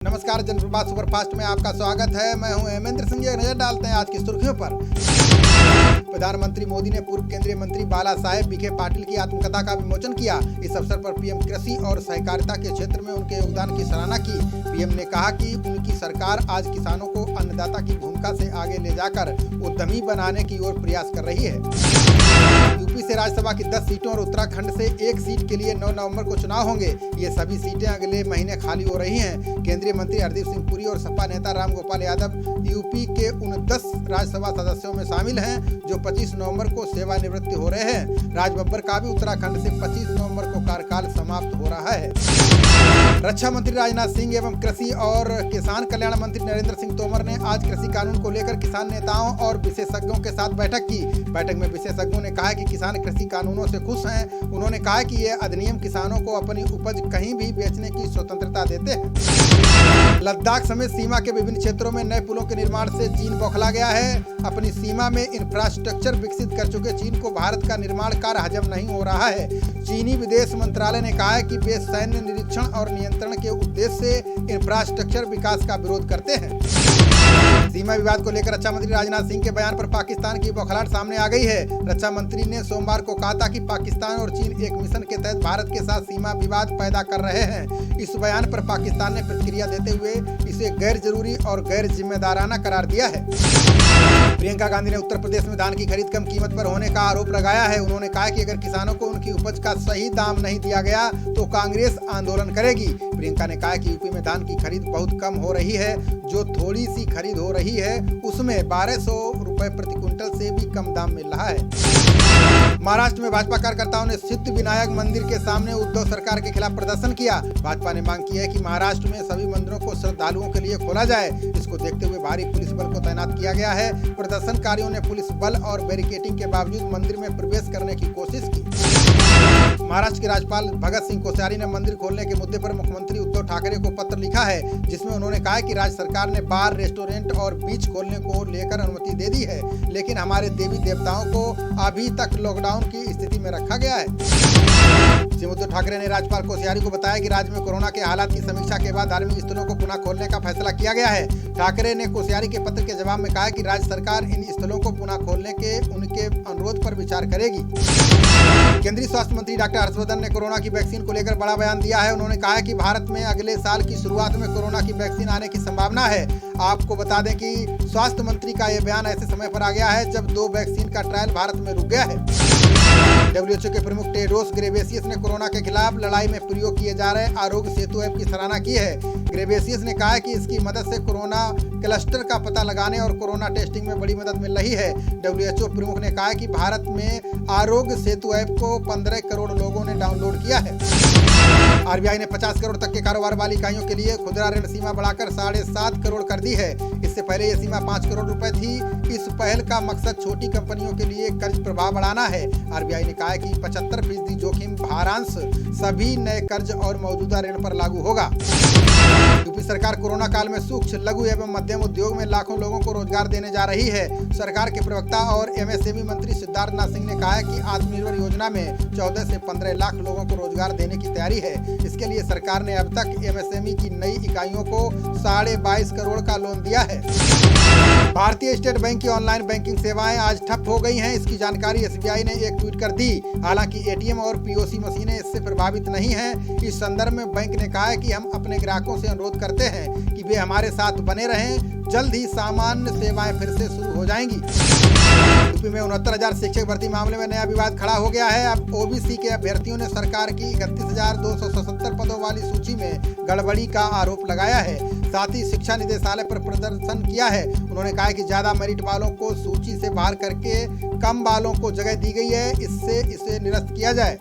नमस्कार, जनप्रभात सुपरफास्ट में आपका स्वागत है। मैं हूं हेमेंद्र सिंह। एक नजर डालते हैं आज की सुर्खियों पर। प्रधानमंत्री मोदी ने पूर्व केंद्रीय मंत्री बाला साहेब विखे पाटिल की आत्मकथा का विमोचन किया। इस अवसर पर पीएम कृषि और सहकारिता के क्षेत्र में उनके योगदान की सराहना की। पीएम ने कहा कि उनकी सरकार आज किसानों को अन्नदाता की भूमिका से आगे ले जाकर उद्यमी बनाने की ओर प्रयास कर रही है। यूपी से राज्यसभा की 10 सीटों और उत्तराखंड से 1 सीट के लिए 9 नवंबर को चुनाव होंगे। ये सभी सीटें अगले महीने खाली हो रही हैं। केंद्रीय मंत्री हरदीप सिंह पुरी और सपा नेता रामगोपाल यादव यूपी के उन 10 राज्यसभा सदस्यों में शामिल हैं जो 25 नवंबर को सेवानिवृत्त हो रहे हैं। राज बब्बर का भी उत्तराखंड से 25 नवंबर को कार्यकाल समाप्त हो रहा है। रक्षा मंत्री राजनाथ सिंह एवं कृषि और किसान कल्याण मंत्री नरेंद्र सिंह तोमर ने आज कृषि कानून को लेकर किसान नेताओं और विशेषज्ञों के साथ बैठक की। बैठक में विशेषज्ञों ने कहा कि किसान कृषि कानूनों से खुश हैं। उन्होंने कहा कि ये अधिनियम किसानों को अपनी उपज कहीं भी बेचने की स्वतंत्रता देते हैं। लद्दाख समेत सीमा के विभिन्न क्षेत्रों में नए पुलों के निर्माण से चीन बौखला गया है। अपनी सीमा में इंफ्रास्ट्रक्चर विकसित कर चुके चीन को भारत का निर्माण कार्य हजम नहीं हो रहा है। चीनी विदेश मंत्रालय ने कहा है कि वे सैन्य निरीक्षण और नियंत्रण के उद्देश्य से इंफ्रास्ट्रक्चर विकास का विरोध करते हैं। सीमा विवाद को लेकर रक्षा मंत्री राजनाथ सिंह के बयान पर पाकिस्तान की बौखलाहट सामने आ गई है। रक्षा मंत्री ने सोमवार को कहा था कि पाकिस्तान और चीन एक मिशन के तहत भारत के साथ सीमा विवाद पैदा कर रहे हैं। इस बयान पर पाकिस्तान ने प्रतिक्रिया देते हुए इसे गैर जरूरी और गैर जिम्मेदाराना करार दिया है। प्रियंका गांधी ने उत्तर प्रदेश में धान की खरीद कम कीमत पर होने का आरोप लगाया है। उन्होंने कहा कि अगर किसानों को उनकी उपज का सही दाम नहीं दिया गया तो कांग्रेस आंदोलन करेगी। प्रियंका ने कहा कि यूपी में धान की खरीद बहुत कम हो रही है। जो थोड़ी सी खरीद हो रही है उसमें 1200 रुपए प्रति क्विंटल से भी कम दाम मिल रहा है। महाराष्ट्र में भाजपा कार्यकर्ताओं ने सिद्ध विनायक मंदिर के सामने उद्धव सरकार के खिलाफ प्रदर्शन किया। भाजपा ने मांग की है कि महाराष्ट्र में सभी मंदिरों को श्रद्धालुओं के लिए खोला जाए। इसको देखते हुए भारी पुलिस बल को तैनात किया गया है। प्रदर्शनकारियों ने पुलिस बल और बैरिकेडिंग के बावजूद मंदिर में प्रवेश करने की कोशिश की। महाराष्ट्र के राज्यपाल भगत सिंह कोश्यारी ने मंदिर खोलने के मुद्दे पर मुख्यमंत्री उद्धव ठाकरे को पत्र लिखा है, जिसमें उन्होंने कहा है कि राज्य सरकार ने बार, रेस्टोरेंट और बीच खोलने को लेकर अनुमति दे दी है, लेकिन हमारे देवी देवताओं को अभी तक लॉकडाउन की स्थिति में रखा गया है। उद्धव ठाकरे ने राज्यपाल कोश्यारी को बताया कि राज्य में कोरोना के हालात की समीक्षा के बाद धार्मिक स्थलों को पुनः खोलने का फैसला किया गया है। ठाकरे ने कोश्यारी के पत्र के जवाब में कहा कि राज्य सरकार इन स्थलों को पुनः खोलने के उनके अनुरोध पर विचार करेगी। केंद्रीय स्वास्थ्य मंत्री डॉक्टर हर्षवर्धन ने कोरोना की वैक्सीन को लेकर बड़ा बयान दिया है। उन्होंने कहा है कि भारत में अगले साल की शुरुआत में कोरोना की वैक्सीन आने की संभावना है। आपको बता दें कि स्वास्थ्य मंत्री का यह बयान ऐसे समय पर आ गया है जब 2 वैक्सीन का ट्रायल भारत में रुक गया है। WHO के प्रमुख टेड्रोस घेब्रेयेसस ने कोरोना के खिलाफ लड़ाई में प्रयोग किए जा रहे आरोग्य सेतु ऐप की सराहना की है। घेब्रेयेसस ने कहा है कि इसकी मदद से कोरोना क्लस्टर का पता लगाने और कोरोना टेस्टिंग में बड़ी मदद मिल रही है। WHO प्रमुख ने कहा है कि भारत में आरोग्य सेतु ऐप को 15 करोड़ लोगों ने डाउनलोड किया है। RBI ने 50 करोड़ तक के कारोबार वाली इकाइयों के लिए खुदरा ऋण सीमा बढ़ाकर 7.5 करोड़ कर दी है। इससे पहले ये सीमा 5 करोड़ रुपए थी। इस पहल का मकसद छोटी कंपनियों के लिए कर्ज प्रभाव बढ़ाना है। RBI ने कहा है कि 75% जोखिम भारांश सभी नए कर्ज और मौजूदा ऋण पर लागू होगा। यूपी सरकार कोरोना काल में सूक्ष्म, लघु एवं मध्यम उद्योग में लाखों लोगों को रोजगार देने जा रही है। सरकार के प्रवक्ता और MSME मंत्री सिद्धार्थनाथ सिंह ने कहा है कि आत्मनिर्भर योजना में 14 से 15 लाख लोगों को रोजगार देने की तैयारी है। इसके लिए सरकार ने अब तक MSME की नई इकाइयों को 22.5 करोड़ का लोन दिया है। भारतीय स्टेट बैंक की ऑनलाइन बैंकिंग सेवाएं आज ठप हो गई हैं। इसकी जानकारी SBI ने एक ट्वीट कर दी। हालांकि ATM और POC मशीनें इससे प्रभावित नहीं हैं। इस संदर्भ में बैंक ने कहा है कि हम अपने ग्राहकों से अनुरोध करते हैं कि वे हमारे साथ बने रहें। जल्द ही सामान्य सेवाएं फिर से शुरू हो जाएंगी। यूपी में 69,000 शिक्षक भर्ती मामले में नया विवाद खड़ा हो गया है। अब OBC के अभ्यर्थियों ने सरकार की 31,277 पदों वाली सूची में गड़बड़ी का आरोप लगाया है। साथ ही शिक्षा निदेशालय पर प्रदर्शन किया है। उन्होंने कहा कि ज्यादा मेरिट वालों को सूची से बाहर करके कम वालों को जगह दी गई है। इससे इसे निरस्त किया जाए।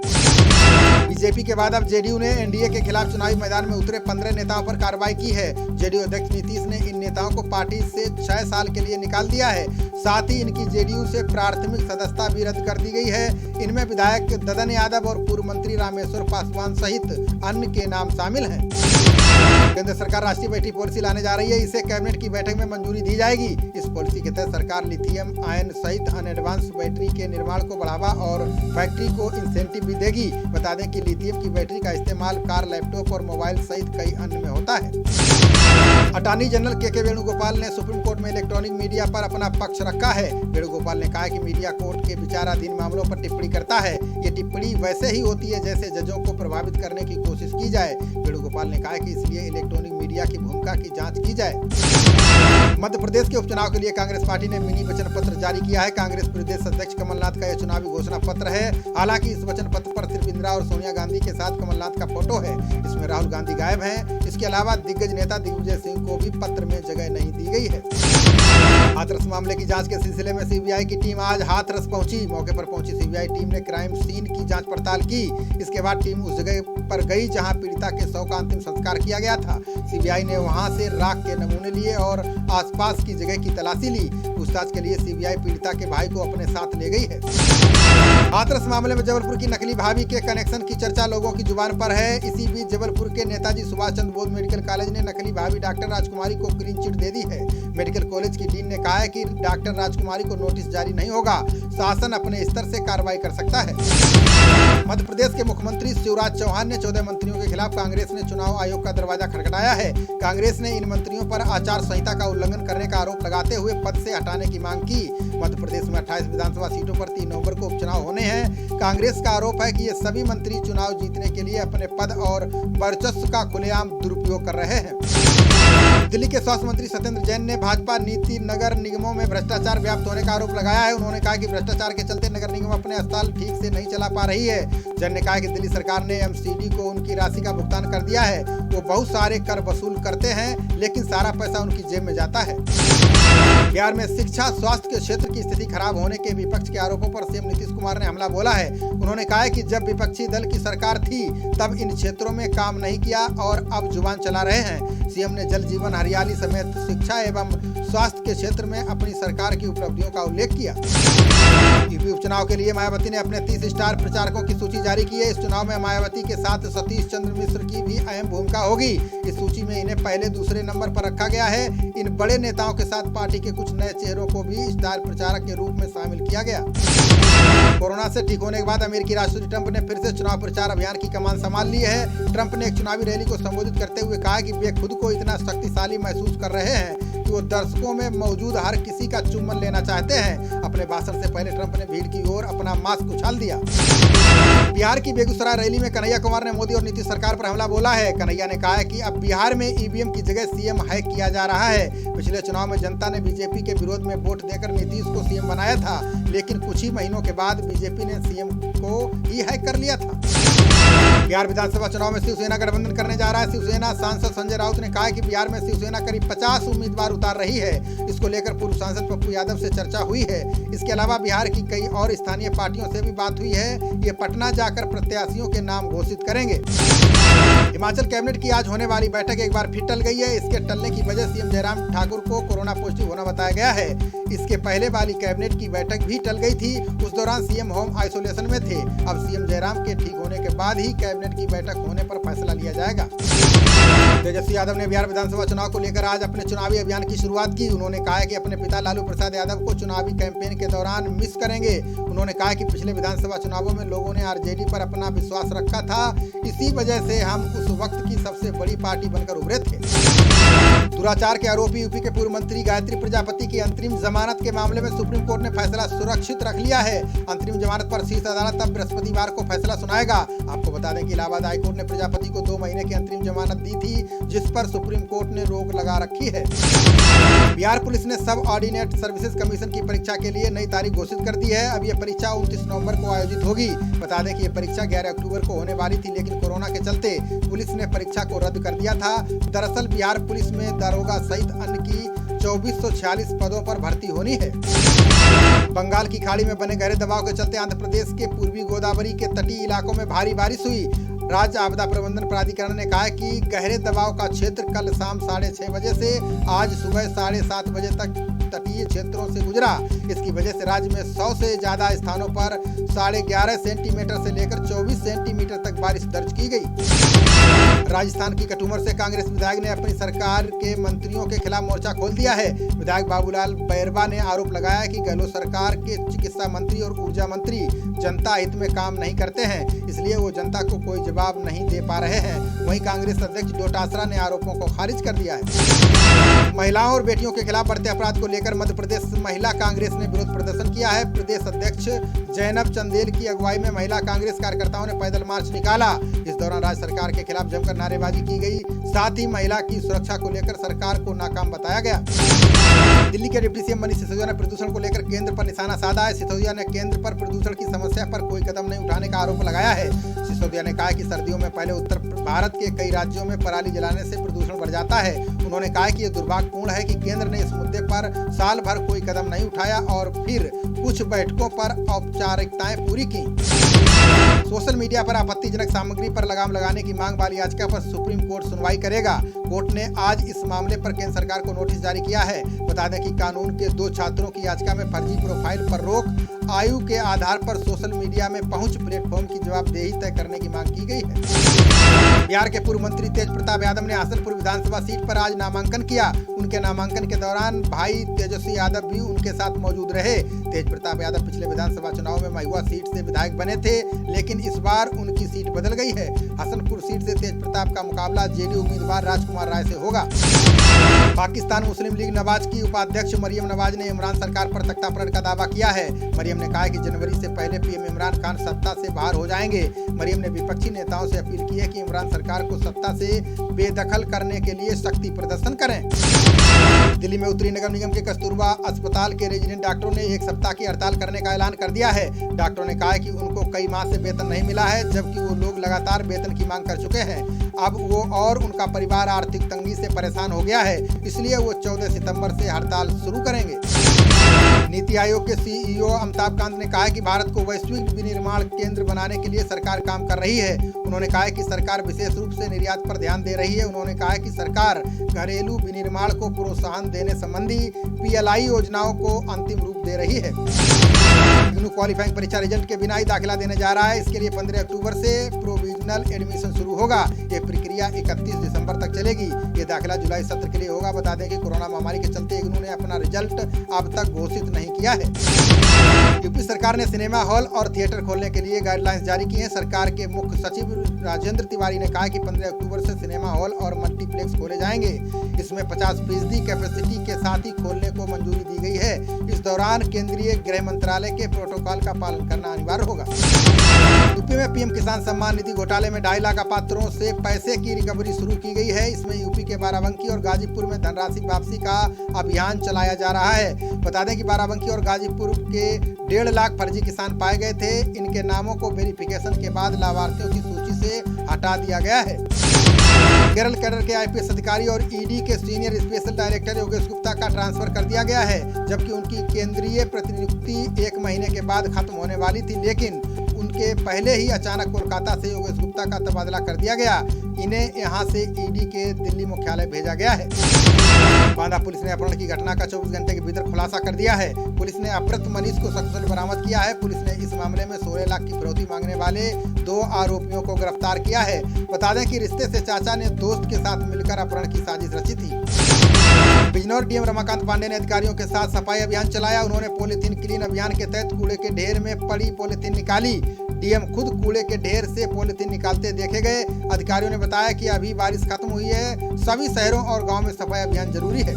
बीजेपी के बाद अब JDU ने NDA के खिलाफ चुनावी मैदान में उतरे 15 नेताओं पर कार्रवाई की है। JDU अध्यक्ष नीतीश ने इन नेताओं को पार्टी से 6 साल के लिए निकाल दिया है। साथ ही इनकी JDU से प्राथमिक सदस्यता भी रद्द कर दी गई है। इनमें विधायक ददन यादव और पूर्व मंत्री रामेश्वर पासवान सहित अन्य के नाम शामिल हैं। केंद्र सरकार राष्ट्रीय बैटरी पॉलिसी लाने जा रही है। इसे कैबिनेट की बैठक में मंजूरी दी जाएगी। इस पॉलिसी के तहत सरकार लिथियम आयन सहित अन्य एडवांस बैटरी के निर्माण को बढ़ावा और फैक्ट्री को इंसेंटिव भी देगी। बता दें कि लिथियम की बैटरी का इस्तेमाल कार, लैपटॉप और मोबाइल सहित कई अन्य में होता है। अटॉर्नी जनरल के वेणुगोपाल ने सुप्रीम कोर्ट में इलेक्ट्रॉनिक मीडिया पर अपना पक्ष रखा है। वेणुगोपाल ने कहा कि मीडिया कोर्ट के विचाराधीन मामलों पर टिप्पणी करता है। ये टिप्पणी वैसे ही होती है जैसे जजों को प्रभावित करने की कोशिश की जाए। वेणुगोपाल ने कहा कि इसलिए इलेक्ट्रॉनिक मीडिया की भूमिका की जांच की जाए। मध्य प्रदेश के उपचुनाव के लिए कांग्रेस पार्टी ने मिनी वचन पत्र जारी किया है। कांग्रेस प्रदेश अध्यक्ष कमलनाथ का यह चुनावी घोषणा पत्र है। हालांकि इस वचन पत्र पर सिर्फ इंदिरा और सोनिया गांधी के साथ कमलनाथ का फोटो है। इसमें राहुल गांधी गायब हैं। इसके अलावा दिग्गज नेता दिग्विजय सिंह को भी पत्र में जगह नहीं दी गई है। हाथरस मामले की जांच के सिलसिले में सीबीआई की टीम आज हाथरस पहुंची। मौके पर पहुंची सीबीआई टीम ने क्राइम सीन की जांच पड़ताल की। इसके बाद टीम उस जगह पर गई जहां पीड़िता के शव का अंतिम संस्कार किया गया था। सीबीआई ने वहां से राख के नमूने लिए और आसपास की जगह की तलाशी ली। पूछताछ के लिए सीबीआई पीड़िता के भाई को अपने साथ ले गई है। हाथरस मामले में जबलपुर की नकली भाभी के कनेक्शन की चर्चा लोगों की जुबान पर है। इसी बीच जबलपुर के नेताजी सुभाष चंद्र बोस मेडिकल कॉलेज ने नकली भाभी डॉक्टर राजकुमारी को क्लीन चिट दे दी है। मेडिकल कॉलेज की डीन ने कहा है कि डॉक्टर राजकुमारी को नोटिस जारी नहीं होगा। शासन अपने स्तर से कार्रवाई कर सकता है। मध्य प्रदेश के मुख्यमंत्री शिवराज चौहान ने 14 मंत्रियों के खिलाफ कांग्रेस ने चुनाव आयोग का दरवाजा खटखटाया है। कांग्रेस ने इन मंत्रियों पर आचार संहिता का उल्लंघन करने का आरोप लगाते हुए पद से हटाने की मांग की। मध्य प्रदेश में 28 विधानसभा सीटों पर 3 नवंबर को उपचुनाव होने हैं। कांग्रेस का आरोप है कि ये सभी मंत्री चुनाव जीतने के लिए अपने पद और वर्चस्व का खुलेआम दुरुपयोग कर रहे हैं। दिल्ली के स्वास्थ्य मंत्री सत्येंद्र जैन ने भाजपा नीति नगर निगमों में भ्रष्टाचार व्याप्त होने का आरोप लगाया है। उन्होंने कहा कि भ्रष्टाचार के चलते नगर निगम अपने अस्पताल ठीक से नहीं चला पा रही है। जैन ने कहा कि दिल्ली सरकार ने एमसीडी को उनकी राशि का भुगतान कर दिया है। वो बहुत सारे कर वसूल करते हैं, लेकिन सारा पैसा उनकी जेब में जाता है। बिहार में शिक्षा स्वास्थ्य के क्षेत्र की स्थिति खराब होने के विपक्ष के आरोपों पर सीएम नीतीश कुमार ने हमला बोला है। उन्होंने कहा है कि जब विपक्षी दल की सरकार थी तब इन क्षेत्रों में काम नहीं किया और अब जुबान चला रहे हैं। सीएम ने जल जीवन हरियाली समेत शिक्षा एवं स्वास्थ्य के क्षेत्र में अपनी सरकार की उपलब्धियों का उल्लेख किया। यूपी उपचुनाव के लिए मायावती ने अपने 30 स्टार प्रचारकों की सूची जारी की है। इस चुनाव में मायावती के साथ सतीश चंद्र मिश्र की भी अहम भूमिका होगी। इस सूची में इन्हें पहले दूसरे नंबर पर रखा गया है। इन बड़े नेताओं के साथ पार्टी के कुछ नए चेहरों को भी स्टार प्रचारक के रूप में शामिल किया गया। कोरोना से ठीक होने के बाद अमेरिकी राष्ट्रपति ट्रंप ने फिर से चुनाव प्रचार अभियान की कमान संभाल ली है। ट्रंप ने एक चुनावी रैली को संबोधित करते हुए कहा कि वे खुद को इतना शक्तिशाली महसूस कर रहे हैं कि वो दर्शकों में मौजूद हर किसी का चुम्बन लेना चाहते हैं। अपने भाषण से पहले ट्रंप ने भीड़ की ओर अपना मास्क उछाल दिया। बिहार की बेगूसराय रैली में कन्हैया कुमार ने मोदी और नीतीश सरकार पर हमला बोला है। कन्हैया ने कहा है कि अब बिहार में ईवीएम की जगह सीएम हैक किया जा रहा है। पिछले चुनाव में जनता ने बीजेपी के विरोध में वोट देकर नीतीश को सीएम बनाया था, लेकिन कुछ ही महीनों के बाद बीजेपी ने सीएम को ही हैक कर लिया था। बिहार विधानसभा चुनाव में शिवसेना गठबंधन करने जा रहा है। शिवसेना सांसद संजय राउत ने कहा है कि बिहार में शिवसेना करीब 50 उम्मीदवार उतार रही है। इसको लेकर पूर्व सांसद पप्पू यादव से चर्चा हुई है। इसके अलावा बिहार की कई और स्थानीय पार्टियों से भी बात हुई है। ये पटना जाकर प्रत्याशियों के नाम घोषित करेंगे। हिमाचल कैबिनेट की आज होने वाली बैठक एक बार फिर टल गई है। इसके टलने की वजह सीएम जयराम ठाकुर को कोरोना पॉजिटिव होना बताया गया है। इसके पहले वाली कैबिनेट की बैठक भी टल गई थी। उस दौरान सीएम होम आइसोलेशन में थे। अब सीएम जयराम के ठीक होने के बाद ही कैबिनेट की बैठक होने पर फैसला लिया जाएगा। तेजस्वी यादव ने बिहार विधानसभा चुनाव को लेकर आज अपने चुनावी अभियान की शुरुआत की। उन्होंने कहा है कि अपने पिता लालू प्रसाद यादव को चुनावी कैंपेन के दौरान मिस करेंगे। उन्होंने कहा कि पिछले विधानसभा चुनावों में लोगों ने आरजेडी पर अपना विश्वास रखा था। इसी वजह से हम उस वक्त की सबसे बड़ी पार्टी बनकर उभरे थे। दुराचार के आरोपी यूपी के पूर्व मंत्री गायत्री प्रजापति की अंतरिम जमानत के मामले में सुप्रीम कोर्ट ने फैसला सुरक्षित रख लिया है। अंतरिम जमानत पर शीर्ष अदालत अब बृहस्पतिवार को फैसला सुनाएगा। आपको बता दें कि इलाहाबाद हाईकोर्ट ने प्रजापति को 2 महीने की अंतरिम जमानत दी थी, जिस पर सुप्रीम कोर्ट ने रोक लगा रखी है। बिहार पुलिस ने सब ऑर्डिनेट सर्विसेज कमीशन की परीक्षा के लिए नई तारीख घोषित कर दी है। अब ये परीक्षा 29 नवंबर को आयोजित होगी। बता दें कि ये परीक्षा 11 अक्टूबर को होने वाली थी, लेकिन कोरोना के चलते पुलिस ने परीक्षा को रद्द कर दिया था। दरअसल बिहार पुलिस में दारोगा सहित अन्य की 2446 पदों पर भर्ती होनी है। बंगाल की खाड़ी में बने गहरे दबाव के चलते आंध्र प्रदेश के पूर्वी गोदावरी के तटीय इलाकों में भारी बारिश हुई। राज्य आपदा प्रबंधन प्राधिकरण ने कहा है कि गहरे दबाव का क्षेत्र कल शाम 6:30 बजे से आज सुबह 7:30 बजे तक तटीय क्षेत्रों से गुजरा। इसकी वजह से राज्य में 100 से ज्यादा स्थानों पर 11.5 सेंटीमीटर से लेकर 24 सेंटीमीटर तक बारिश दर्ज की गई। राजस्थान की कटुमर से कांग्रेस विधायक ने अपनी सरकार के मंत्रियों के खिलाफ मोर्चा खोल दिया है। विधायक बाबूलाल बैरवा ने आरोप लगाया कि गहलोत सरकार के चिकित्सा मंत्री और ऊर्जा मंत्री जनता हित में काम नहीं करते हैं, इसलिए वो जनता को कोई जवाब नहीं दे पा रहे हैं। वहीं कांग्रेस अध्यक्ष डोटासरा ने आरोपों को खारिज कर दिया है। महिलाओं और बेटियों के खिलाफ बढ़ते अपराध को लेकर मध्य प्रदेश महिला कांग्रेस ने विरोध प्रदर्शन किया है। प्रदेश अध्यक्ष जैनब चंदेल की अगुवाई में महिला कांग्रेस कार्यकर्ताओं ने पैदल मार्च निकाला। इस दौरान राज्य सरकार के खिलाफ जमकर नारेबाजी की गई। साथ ही महिला की सुरक्षा को लेकर सरकार को नाकाम बताया गया। दिल्ली के डिप्टी सीएम मनीष सिसोदिया ने प्रदूषण को लेकर केंद्र पर निशाना साधा है। सिसोदिया ने केंद्र पर प्रदूषण की समस्या पर कोई कदम नहीं उठाने का आरोप लगाया है। सिसोदिया ने कहा कि सर्दियों में पहले उत्तर भारत के कई राज्यों में पराली जलाने से प्रदूषण बढ़ जाता है। उन्होंने कहा कि यह दुर्भाग्यपूर्ण है कि केंद्र ने इस मुद्दे पर साल भर कोई कदम नहीं उठाया और फिर कुछ बैठकों पर औपचारिकताएं पूरी की। सोशल मीडिया पर आपत्तिजनक सामग्री पर लगाम लगाने की मांग वाली याचिका पर सुप्रीम कोर्ट सुनवाई करेगा। कोर्ट ने आज इस मामले पर केंद्र सरकार को नोटिस जारी किया है। बता दें कि कानून के 2 छात्रों की याचिका में फर्जी प्रोफाइल पर रोक, आयु के आधार पर सोशल मीडिया में पहुंच, प्लेटफॉर्म की जवाबदेही तय करने की मांग की गई है। बिहार के पूर्व मंत्री तेज प्रताप यादव ने हसनपुर विधानसभा सीट पर आज नामांकन किया। उनके नामांकन के दौरान भाई तेजस्वी यादव भी उनके साथ मौजूद रहे। तेज प्रताप यादव पिछले विधानसभा चुनाव में महुआ सीट से विधायक बने थे, लेकिन इस बार उनकी सीट बदल गई है। हसनपुर सीट से तेज प्रताप का मुकाबला जेडीयू उम्मीदवार राजकुमार राय से होगा। पाकिस्तान मुस्लिम लीग नवाज की उपाध्यक्ष मरियम नवाज ने इमरान सरकार पर तख्तापलट का दावा किया है। मरियम ने कहा कि जनवरी से पहले पीएम इमरान खान सत्ता से बाहर हो जाएंगे। मरियम ने विपक्षी नेताओं से अपील की है कि इमरान सरकार को सत्ता से बेदखल करने के लिए शक्ति प्रदर्शन करें। दिल्ली में उत्तरी नगर निगम के कस्तूरबा अस्पताल के रेजिडेंट डॉक्टरों ने 1 सप्ताह की हड़ताल करने का ऐलान कर दिया है। डॉक्टरों ने कहा कि उनको कई माह से वेतन नहीं मिला है, जबकि वो लोग लगातार वेतन की मांग कर चुके हैं। अब वो और उनका परिवार आर्थिक तंगी से परेशान हो गया है, इसलिए वो 14 सितंबर से हड़ताल शुरू करेंगे। नीति आयोग के सीईओ अमिताभ कांत ने कहा कि भारत को वैश्विक विनिर्माण केंद्र बनाने के लिए सरकार काम कर रही है। उन्होंने कहा कि सरकार विशेष रूप से निर्यात पर ध्यान दे रही है। उन्होंने कहा कि सरकार घरेलू विनिर्माण को प्रोत्साहन देने संबंधी पीएलआई योजनाओं को अंतिम रूप दे रही है। इग्नू क्वालिफाइंग परीक्षा रिजल्ट के बिना ही दाखिला देने जा रहा है। इसके लिए 15 अक्टूबर से प्रोविजनल एडमिशन शुरू होगा। ये प्रक्रिया 31 दिसंबर तक चलेगी। ये दाखिला जुलाई सत्र के लिए होगा। बता दें कि कोरोना महामारी के चलते इग्नू ने अपना रिजल्ट अब तक घोषित नहीं किया है। यूपी सरकार ने सिनेमा हॉल और थिएटर खोलने के लिए गाइडलाइंस जारी की हैं। सरकार के मुख्य सचिव राजेंद्र तिवारी ने कहा कि 15 अक्टूबर से सिनेमा हॉल और मल्टीप्लेक्स खोले जाएंगे। इसमें 50% कैपेसिटी के साथ ही खोलने को मंजूरी दी गई है। इस दौरान केंद्रीय गृह मंत्रालय के प्रोटोकॉल का पालन करना अनिवार्य होगा। यूपी में पीएम किसान सम्मान निधि घोटाले में 2.5 लाख अपात्रों से पैसे की रिकवरी शुरू की गई है। इसमें यूपी के बाराबंकी और गाजीपुर में धनराशि वापसी का अभियान चलाया जा रहा है। बता दें कि बाराबंकी और गाजीपुर के 1.5 लाख फर्जी किसान पाए गए थे। इनके नामों को वेरिफिकेशन के बाद लाभार्थियों की सूची से हटा दिया गया है। केरल कैडर के आईपीएस अधिकारी और ईडी के senior special director Yogesh Gupta का ट्रांसफर कर दिया गया है, जबकि उनकी केंद्रीय प्रतिनियुक्ति 1 महीने के बाद खत्म होने वाली थी, लेकिन उनके पहले ही अचानक कोलकाता से योगेश गुप्ता का तबादला कर दिया गया। इन्हें यहां से ईडी के दिल्ली मुख्यालय भेजा गया है। बांदा पुलिस ने अपहरण की घटना का 24 घंटे के भीतर खुलासा कर दिया है। पुलिस ने अपहृत मनीष को सकुशल बरामद किया है। पुलिस ने इस मामले में 16 लाख की फिरौती मांगने वाले 2 आरोपियों को गिरफ्तार किया है। बता दें कि रिश्ते से चाचा ने दोस्त के साथ मिलकर अपहरण की साजिश रची थी। बिजनौर डीएम रमाकांत पांडे ने अधिकारियों के साथ सफाई अभियान चलाया। उन्होंने पॉलीथीन क्लीन अभियान के तहत कूड़े के ढेर में पड़ी पॉलीथीन निकाली। डीएम खुद कूड़े के ढेर से पॉलीथीन निकालते देखे गए। अधिकारियों ने बताया कि अभी बारिश खत्म हुई है, सभी शहरों और गांव में सफाई अभियान जरूरी है।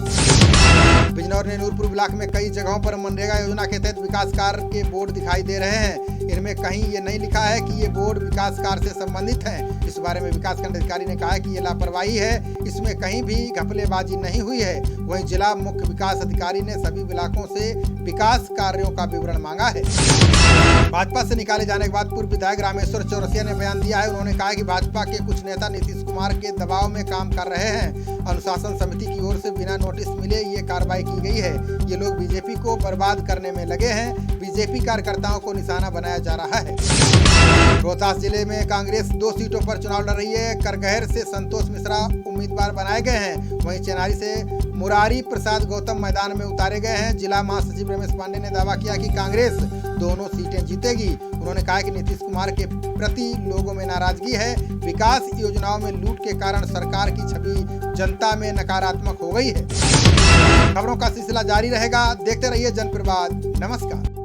बिजनौर ने नूरपुर ब्लॉक में कई जगहों पर मनरेगा योजना के तहत विकास कार्य के बोर्ड दिखाई दे रहे हैं। इनमें कहीं ये नहीं लिखा है कि ये बोर्ड विकास कार्य से संबंधित हैं। इस बारे में विकासखंड अधिकारी ने कहा कि ये लापरवाही है, इसमें कहीं भी घपलेबाजी नहीं हुई है। वहीं जिला मुख्य विकास अधिकारी ने सभी इलाकों से विकास कार्यों का विवरण मांगा है। भाजपा से निकाले जाने के बाद पूर्व विधायक रामेश्वर चौरसिया ने बयान दिया है। उन्होंने कहा कि भाजपा के कुछ नेता नीतीश कुमार के दबाव में काम कर रहे हैं। अनुशासन समिति की ओर से बिना नोटिस मिले ये कार्रवाई की गई है। ये लोग बीजेपी को बर्बाद करने में लगे हैं। बीजेपी कार्यकर्ताओं को निशाना बनाया जा रहा है। रोहतास जिले में कांग्रेस 2 सीटों पर चुनाव लड़ रही है। करगहर से संतोष मिश्रा उम्मीदवार बनाए गए हैं, वहीं चेनारी से मुरारी प्रसाद गौतम मैदान में उतारे गए हैं। जिला महासचिव रमेश पांडे ने दावा किया कि कांग्रेस दोनों सीटें जीतेगी। उन्होंने कहा कि नीतीश कुमार के प्रति लोगों में नाराजगी है। विकास योजनाओं में लूट के कारण सरकार की छवि जनता में नकारात्मक हो गई है। खबरों का सिलसिला जारी रहेगा, देखते रहिए जनप्रवाद। नमस्कार।